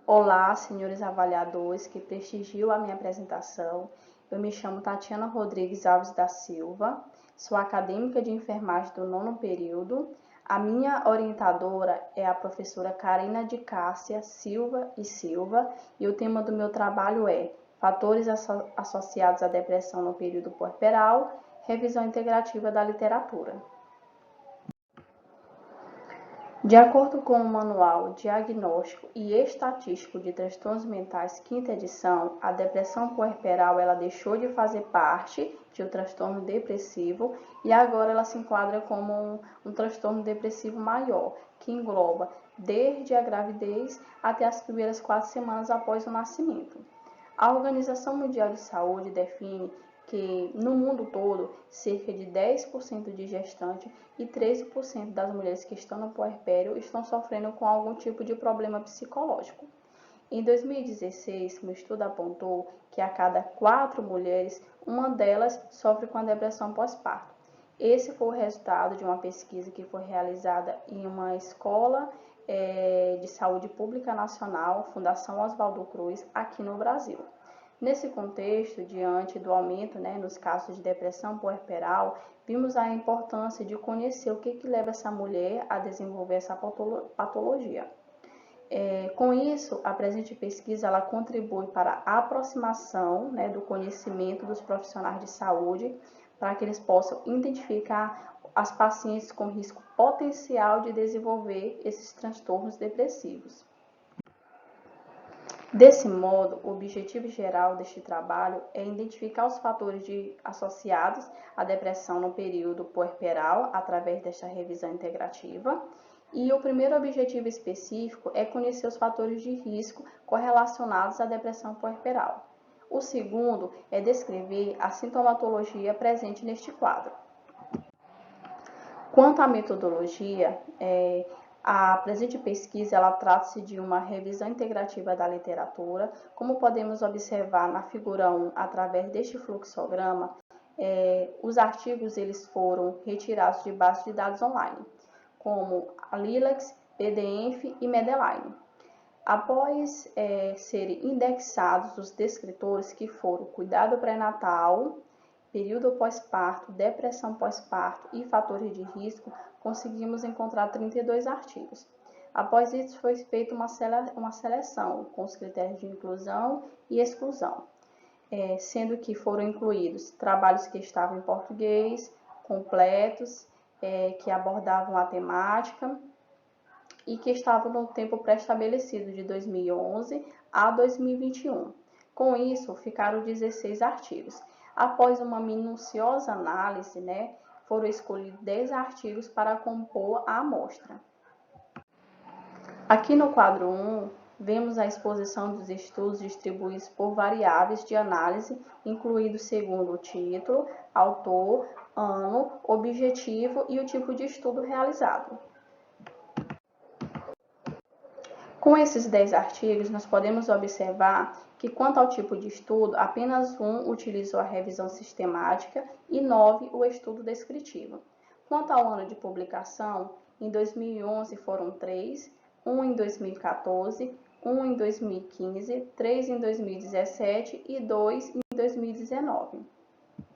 Olá, senhores avaliadores que prestigiam a minha apresentação. Eu me chamo Tatiana Rodrigues Alves da Silva, sou acadêmica de enfermagem do 9º período. A minha orientadora é a professora Karina de Cássia Silva e Silva e o tema do meu trabalho é Fatores associados à depressão no período puerperal, revisão integrativa da literatura. De acordo com o Manual Diagnóstico e Estatístico de Transtornos Mentais, 5ª edição, a depressão puerperal ela deixou de fazer parte de um transtorno depressivo e agora ela se enquadra como um transtorno depressivo maior, que engloba desde a gravidez até as primeiras 4 semanas após o nascimento. A Organização Mundial de Saúde define que, no mundo todo, cerca de 10% de gestantes e 13% das mulheres que estão no puerpério estão sofrendo com algum tipo de problema psicológico. Em 2016, um estudo apontou que a cada 4 mulheres, uma delas sofre com a depressão pós-parto. Esse foi o resultado de uma pesquisa que foi realizada em uma escola de saúde pública nacional, Fundação Oswaldo Cruz, aqui no Brasil. Nesse contexto, diante do aumento nos casos de depressão puerperal, vimos a importância de conhecer o que leva essa mulher a desenvolver essa patologia. Com isso, a presente pesquisa ela contribui para a aproximação do conhecimento dos profissionais de saúde, para que eles possam identificar as pacientes com risco potencial de desenvolver esses transtornos depressivos. Desse modo, o objetivo geral deste trabalho é identificar os fatores associados à depressão no período puerperal, através desta revisão integrativa. E o primeiro objetivo específico é conhecer os fatores de risco correlacionados à depressão puerperal. O segundo é descrever a sintomatologia presente neste quadro. Quanto à metodologia, a presente pesquisa ela trata-se de uma revisão integrativa da literatura. Como podemos observar na figura 1, através deste fluxograma, os artigos eles foram retirados de bases de dados online, como a Lilacs, PDF e Medline. Após serem indexados os descritores que foram cuidado pré-natal, período pós-parto, depressão pós-parto e fatores de risco, conseguimos encontrar 32 artigos. Após isso, foi feita uma seleção com os critérios de inclusão e exclusão, sendo que foram incluídos trabalhos que estavam em português, completos, que abordavam a temática e que estavam no tempo pré-estabelecido de 2011 a 2021. Com isso, ficaram 16 artigos. Após uma minuciosa análise, foram escolhidos 10 artigos para compor a amostra. Aqui no quadro 1, vemos a exposição dos estudos distribuídos por variáveis de análise, incluídos segundo o título, autor, ano, objetivo e o tipo de estudo realizado. Com esses 10 artigos, nós podemos observar que, quanto ao tipo de estudo, apenas um utilizou a revisão sistemática e 9 o estudo descritivo. Quanto ao ano de publicação, em 2011 foram 3, 1 em 2014, 1 em 2015, 3 em 2017 e 2 em 2019.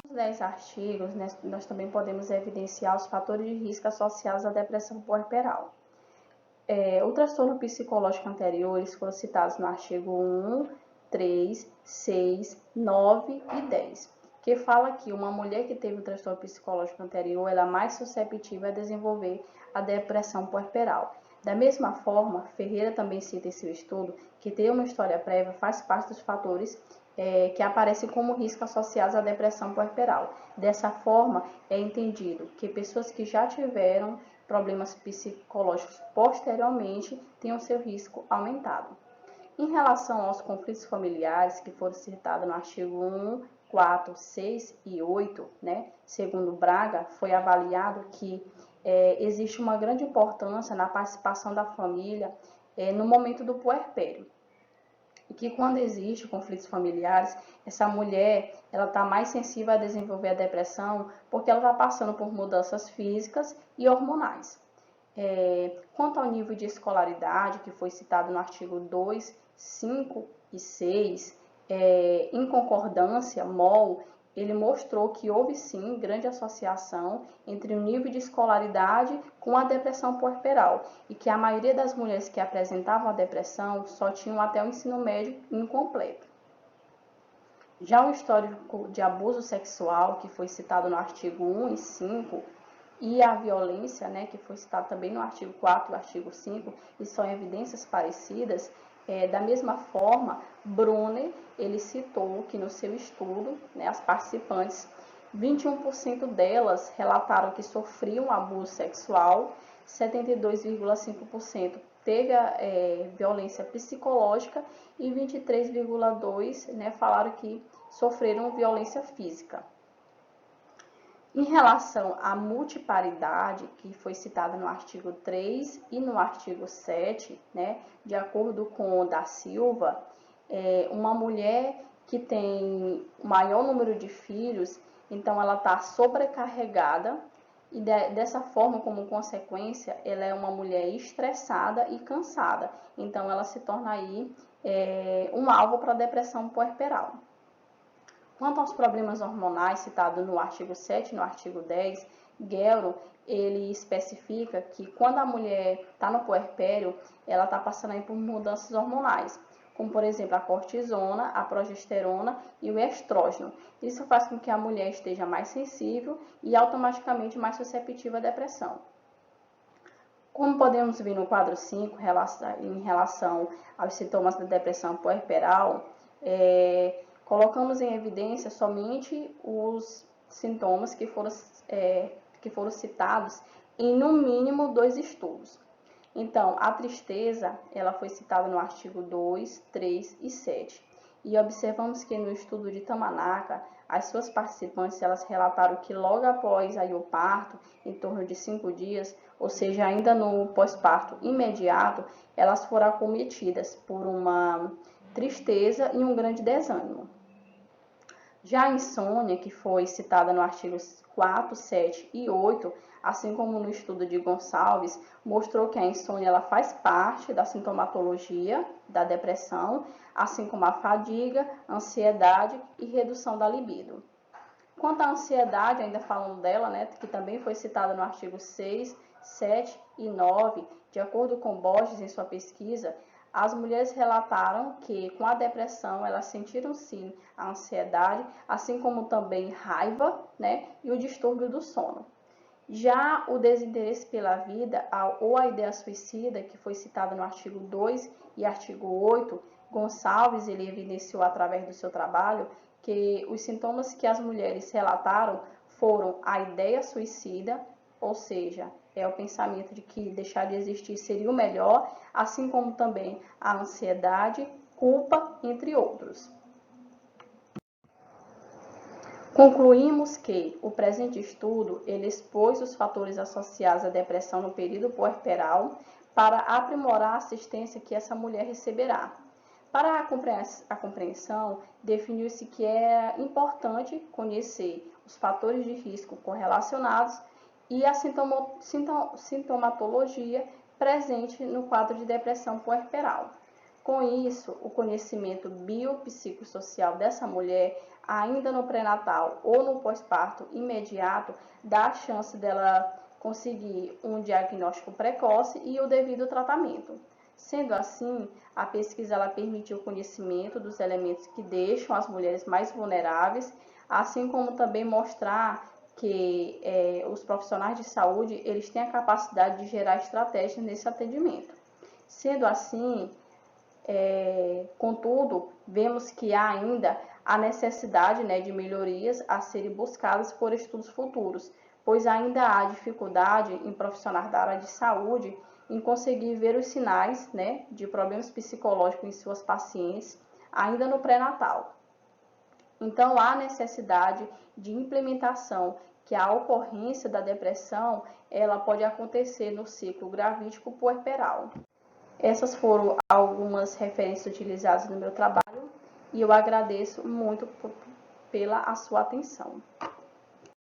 Nos 10 artigos, nós também podemos evidenciar os fatores de risco associados à depressão puerperal. O transtorno psicológico anterior, eles foram citados no artigo 1, 3, 6, 9 e 10, que fala que uma mulher que teve um transtorno psicológico anterior, ela é mais susceptível a desenvolver a depressão puerperal. Da mesma forma, Ferreira também cita em seu estudo que ter uma história prévia faz parte dos fatores que aparecem como risco associados à depressão puerperal. Dessa forma, é entendido que pessoas que já tiveram problemas psicológicos posteriormente têm o seu risco aumentado. Em relação aos conflitos familiares, que foram citados no artigo 1, 4, 6 e 8, segundo Braga, foi avaliado que existe uma grande importância na participação da família no momento do puerpério. E que quando existe conflitos familiares, essa mulher ela está mais sensível a desenvolver a depressão porque ela está passando por mudanças físicas e hormonais. Quanto ao nível de escolaridade, que foi citado no artigo 2, 5 e 6, em concordância, MOL, ele mostrou que houve sim grande associação entre o nível de escolaridade com a depressão puerperal e que a maioria das mulheres que apresentavam a depressão só tinham até o ensino médio incompleto. Já o histórico de abuso sexual, que foi citado no artigo 1 e 5, e a violência, né, que foi citado também no artigo 4 e artigo 5, e são evidências parecidas, da mesma forma, Brunner, ele citou que no seu estudo, né, as participantes, 21% delas relataram que sofriam abuso sexual, 72,5% teve violência psicológica e 23,2% né, falaram que sofreram violência física. Em relação à multiparidade, que foi citada no artigo 3 e no artigo 7, né, de acordo com Da Silva, uma mulher que tem maior número de filhos, então ela está sobrecarregada e dessa forma, como consequência, ela é uma mulher estressada e cansada. Então ela se torna aí um alvo para a depressão puerperal. Quanto aos problemas hormonais citados no artigo 7 e no artigo 10, Guerro, ele especifica que quando a mulher está no puerpério, ela está passando aí por mudanças hormonais, como por exemplo a cortisona, a progesterona e o estrógeno. Isso faz com que a mulher esteja mais sensível e automaticamente mais suscetível à depressão. Como podemos ver no quadro 5, em relação aos sintomas da depressão puerperal, colocamos em evidência somente os sintomas que foram citados em no mínimo 2 estudos. Então, a tristeza, ela foi citada no artigo 2, 3 e 7. E observamos que no estudo de Tamanaka, as suas participantes, elas relataram que logo após aí o parto, em torno de 5 dias, ou seja, ainda no pós-parto imediato, elas foram acometidas por uma tristeza e um grande desânimo. Já a insônia, que foi citada no artigos 4, 7 e 8, assim como no estudo de Gonçalves, mostrou que a insônia ela faz parte da sintomatologia da depressão, assim como a fadiga, ansiedade e redução da libido. Quanto à ansiedade, ainda falando dela, né, que também foi citada no artigo 6, 7 e 9, de acordo com Borges em sua pesquisa, as mulheres relataram que com a depressão elas sentiram sim a ansiedade, assim como também raiva, né, e o distúrbio do sono. Já o desinteresse pela vida ou a ideia suicida, que foi citada no artigo 2 e artigo 8, Gonçalves ele evidenciou através do seu trabalho que os sintomas que as mulheres relataram foram a ideia suicida, ou seja, o pensamento de que deixar de existir seria o melhor, assim como também a ansiedade, culpa, entre outros. Concluímos que o presente estudo ele expôs os fatores associados à depressão no período puerperal para aprimorar a assistência que essa mulher receberá. Para a compreensão, definiu-se que é importante conhecer os fatores de risco correlacionados e a sintomatologia presente no quadro de depressão puerperal. Com isso, o conhecimento biopsicossocial dessa mulher, ainda no pré-natal ou no pós-parto imediato, dá a chance dela conseguir um diagnóstico precoce e o devido tratamento. Sendo assim, a pesquisa ela permite o conhecimento dos elementos que deixam as mulheres mais vulneráveis, assim como também mostrar que os profissionais de saúde eles têm a capacidade de gerar estratégias nesse atendimento. Sendo assim, contudo, vemos que há ainda a necessidade de melhorias a serem buscadas por estudos futuros, pois ainda há dificuldade em profissionais da área de saúde em conseguir ver os sinais de problemas psicológicos em suas pacientes ainda no pré-natal. Então, há necessidade de implementação que a ocorrência da depressão ela pode acontecer no ciclo gravídico puerperal. Essas foram algumas referências utilizadas no meu trabalho e eu agradeço muito pela sua atenção.